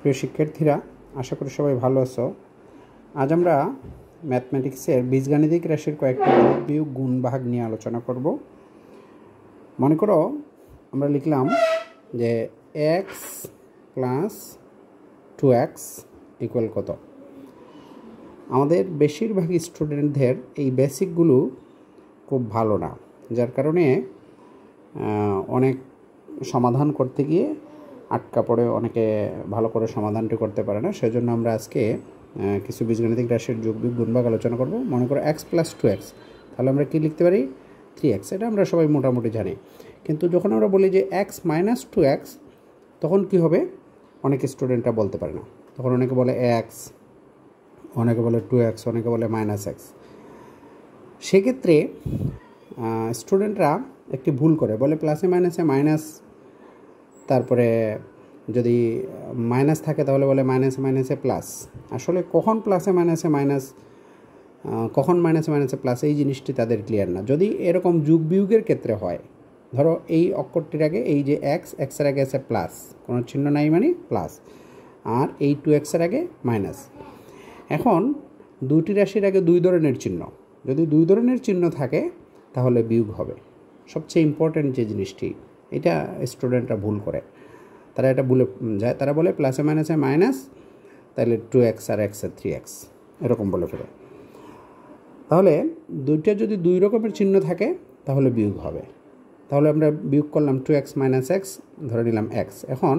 প্রিয় শিক্ষার্থীরা, আশা করি সবাই ভালো আছো। আজ আমরা ম্যাথমেটিক্সের বীজগাণিতিক রাশির কয়েকটি যোগ বিয়োগ গুণ ভাগ নিয়ে আলোচনা করব। মনে করো আমরা লিখলাম যে এক্স প্লাস 2x ইকুয়াল কত। আমাদের বেশিরভাগ স্টুডেন্টদের এই বেসিকগুলো খুব ভালো না, যার কারণে অনেক সমাধান করতে গিয়ে আটকা পড়ে, অনেকে ভালো করে সমাধানটি করতে পারে না। সেজন্য আমরা আজকে কিছু বীজগাণিতিক রাশির যোগ বিয়োগ গুণ ভাগ আলোচনা করব। মনে করো এক্স প্লাস 2x, তাহলে আমরা কী লিখতে পারি? 3x। এটা আমরা সবাই মোটামুটি জানি, কিন্তু যখন আমরা বলি যে এক্স মাইনাস 2x, তখন কি হবে? অনেক স্টুডেন্টরা বলতে পারে না। তখন অনেকে বলে এক্স, অনেকে বলে 2x, অনেকে বলে মাইনাস এক্স। সেক্ষেত্রে স্টুডেন্টরা একটি ভুল করে, বলে প্লাসে মাইনাসে মাইনাস, তারপরে যদি মাইনাস থাকে তাহলে বলে মাইনাসে মাইনাসে প্লাস। আসলে কখন প্লাসে মাইনাসে মাইনাস, কখন মাইনাসে মাইনাসে প্লাস, এই জিনিসটি তাদের ক্লিয়ার না। যদি এরকম যোগ বিয়োগের ক্ষেত্রে হয়, ধরো এই অক্ষরটির আগে এই যে এক্সের আগে আছে প্লাস, কোনো চিহ্ন নাই মানে প্লাস, আর এই 2xের আগে মাইনাস। এখন দুটি রাশির আগে দুই ধরনের চিহ্ন, যদি দুই ধরনের চিহ্ন থাকে তাহলে বিয়োগ হবে। সবচেয়ে ইম্পর্ট্যান্ট যে জিনিসটি, এটা স্টুডেন্টরা ভুল করে। তারা এটা ভুলে যায়, তারা বলে প্লাসে মাইনাসে মাইনাস, তাহলে 2x আর এক্সের 3x, এরকম বলে ফেলে। তাহলে দুইটা যদি দুই রকমের চিহ্ন থাকে তাহলে বিয়োগ হবে। তাহলে আমরা বিয়োগ করলাম 2x মাইনাস এক্স, ধরে নিলাম এক্স। এখন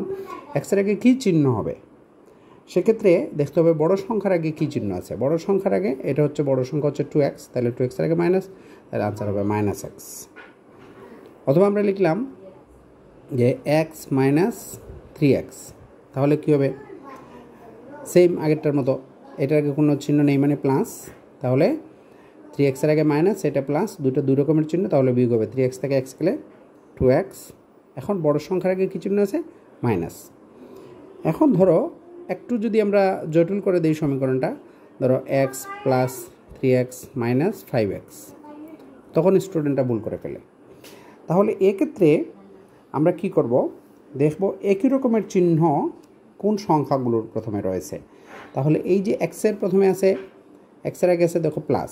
এক্সের আগে কী চিহ্ন হবে? সেক্ষেত্রে দেখতে হবে বড় সংখ্যার আগে কী চিহ্ন আছে। বড় সংখ্যার আগে এটা হচ্ছে, বড় সংখ্যা হচ্ছে 2x, তাহলে 2xের আগে মাইনাস, তাহলে আনসার হবে মাইনাস এক্স। অথবা আমরা লিখলাম যে এক্স মাইনাস 3x, তাহলে কী হবে? সেম আগেরটার মতো, এটার আগে কোনো চিহ্ন নেই মানে প্লাস, তাহলে 3xের আগে মাইনাস, এটা প্লাস, দুই রকমের চিহ্ন, তাহলে বিয়োগ হবে। 3x থেকে x গেলে 2x। এখন বড় সংখ্যার আগে কী চিহ্ন আছে? মাইনাস। এখন ধরো একটু যদি আমরা জটিল করে দিই সমীকরণটা, ধরো x plus 3x minus 5x, তখন স্টুডেন্টরা ভুল করে ফেলে। তাহলে এক্ষেত্রে আমরা কি করব? দেখব একই রকমের চিহ্ন কোন সংখ্যাগুলোর প্রথমে রয়েছে। তাহলে এই যে এক্সের প্রথমে আছে, এক্সের আগে আছে দেখো প্লাস,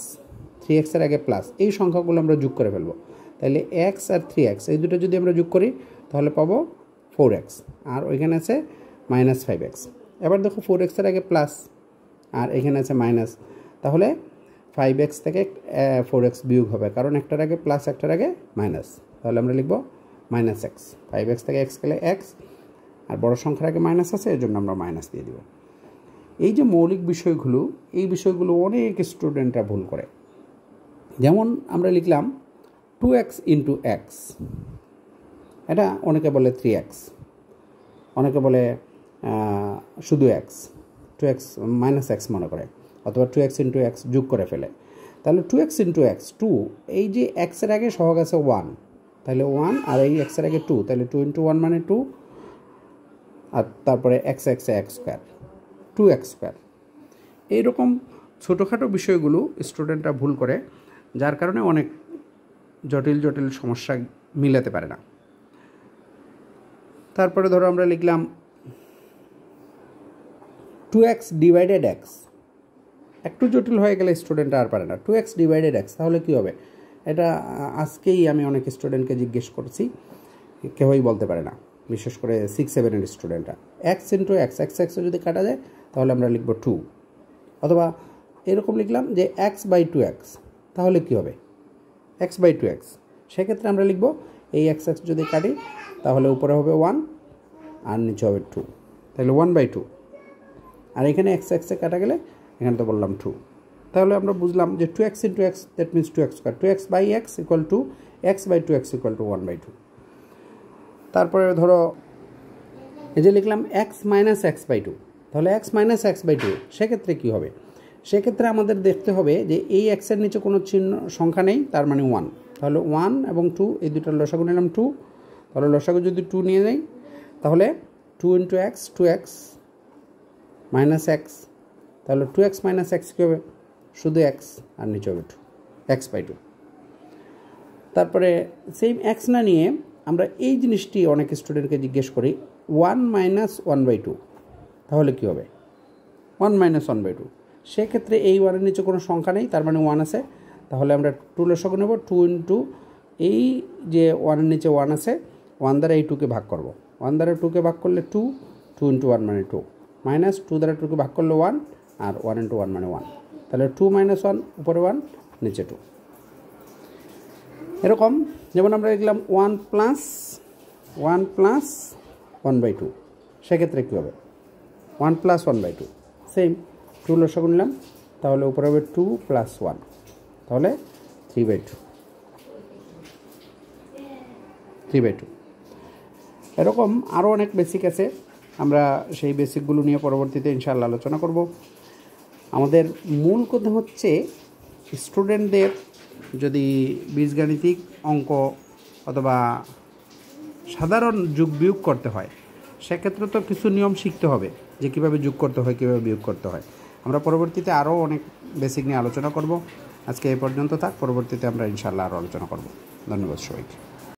3xের আগে প্লাস, এই সংখ্যাগুলো আমরা যোগ করে ফেলবো। তাহলে x আর 3x এই দুটো যদি আমরা যোগ করি তাহলে পাবো 4x, আর ওইখানে আছে মাইনাস 5x। এবার দেখো 4xের আগে প্লাস আর এখানে আছে মাইনাস, তাহলে 5x থেকে 4x বিয়োগ হবে, কারণ একটার আগে প্লাস একটার আগে মাইনাস। তাহলে আমরা লিখব মাইনাস এক্স। 5x থেকে x গেলে x, আর বড় সংখ্যার আগে মাইনাস আছে, এর জন্য আমরা মাইনাস দিয়ে দিব। এই যে মৌলিক বিষয়গুলো, এই বিষয়গুলো অনেক স্টুডেন্টরা ভুল করে। যেমন আমরা লিখলাম 2x ইন্টু এক্স, এটা অনেকে বলে 3x, অনেকে বলে শুধু x, 2x মাইনাস এক্স মনে করে, অথবা 2x ইন্টু এক্স যোগ করে ফেলে। তাহলে 2x ইন্টু এক্স 2, এই যে এক্সের আগে সহগ আছে 1, তাহলে 1, আর এই এক্সের আগে 2, তাহলে 2 ইন্টু 1 মানে 2, আর তারপরে এক্স স্কোয়ার, 2x স্কোয়ার। এইরকম ছোটোখাটো বিষয়গুলো স্টুডেন্টরা ভুল করে, যার কারণে অনেক জটিল জটিল সমস্যা মিলাতে পারে না। তারপরে ধরো আমরা লিখলাম 2x ডিভাইডেড এক্স, একটু জটিল হয়ে গেলে স্টুডেন্টরা আর পারে না। 2x ডিভাইডেড এক্স, তাহলে কী হবে? এটা আজকেই আমি অনেক স্টুডেন্টকে জিজ্ঞেস করছি, কেউই বলতে পারে না, বিশেষ করে 6-7 স্টুডেন্টরা। এক্স ইন্টু এক্স, এক্সে যদি কাটা যায় তাহলে আমরা লিখব 2। অথবা এরকম লিখলাম যে এক্স বাই 2x, তাহলে কী হবে? এক্স বাই 2x, সেক্ষেত্রে আমরা লিখব এই এক্স যদি কাটি তাহলে উপরে হবে 1 আর নিচে হবে 2, তাহলে 1/2। আর এখানে এক্সে কাটা গেলে এখানে তো বললাম 2, তাহলে আমরা বুঝলাম যে 2x into x, that means 2x square. 2x by x equal to x by 2x equal to 1/2। তারপরে ধরো এই যে লিখলাম x মাইনাস এক্স বাই 2, তাহলে x মাইনাস এক্স বাই 2, সেক্ষেত্রে কী হবে? সেক্ষেত্রে আমাদের দেখতে হবে যে এই এক্সের নিচে কোনো চিহ্ন সংখ্যা নেই, তার মানে 1, তাহলে 1 এবং 2 এই দুটার লসাগু নিলাম 2, তাহলে লসাগু যদি 2 নিয়ে যাই তাহলে 2 into x 2x minus x, তাহলে 2x মাইনাস এক্স কী হবে? শুধু x, আর নিচে হবে 2, x বাই 2। তারপরে সেম x না নিয়ে আমরা এই জিনিসটি অনেক স্টুডেন্টকে জিজ্ঞেস করি, 1 মাইনাস 1/2, তাহলে কী হবে 1 - 1/2। সেক্ষেত্রে এই 1-এর নিচে কোনো সংখ্যা নেই, তার মানে 1 আছে, তাহলে আমরা 2 লসাগু নেব। 2 ইন্টু এই যে 1-এর নিচে 1 আছে, 1 দ্বারা এই 2কে ভাগ করব। 1 দ্বারা 2কে ভাগ করলে 2, 2 ইন্টু 1 মানে 2, মাইনাস 2 দ্বারা 2কে ভাগ করলে 1, আর 1 ইন্টু 1 মানে 1, তাহলে 2 - 1 উপরে 1 নিচে 2। এরকম যেমন আমরা লিখলাম 1 প্লাস 1/2, সেক্ষেত্রে কী হবে 1 + 1/2, সেম 2 লসাগু নিলাম, তাহলে উপরে হবে 2 + 1, তাহলে 3/2। এরকম আরও অনেক বেসিক আছে, আমরা সেই বেসিকগুলো নিয়ে পরবর্তীতে ইনশাআল্লাহ আলোচনা করব। আমাদের মূল কথা হচ্ছে স্টুডেন্টদের যদি বীজগাণিতিক অঙ্ক অথবা সাধারণ যোগ বিয়োগ করতে হয়, সেক্ষেত্রে তো কিছু নিয়ম শিখতে হবে যে কীভাবে যোগ করতে হয়, কীভাবে বিয়োগ করতে হয়। আমরা পরবর্তীতে আরও অনেক বেসিক নিয়ে আলোচনা করব। আজকে এই পর্যন্ত থাক, পরবর্তীতে আমরা ইনশাআল্লাহ আরও আলোচনা করব। ধন্যবাদ সবাইকে।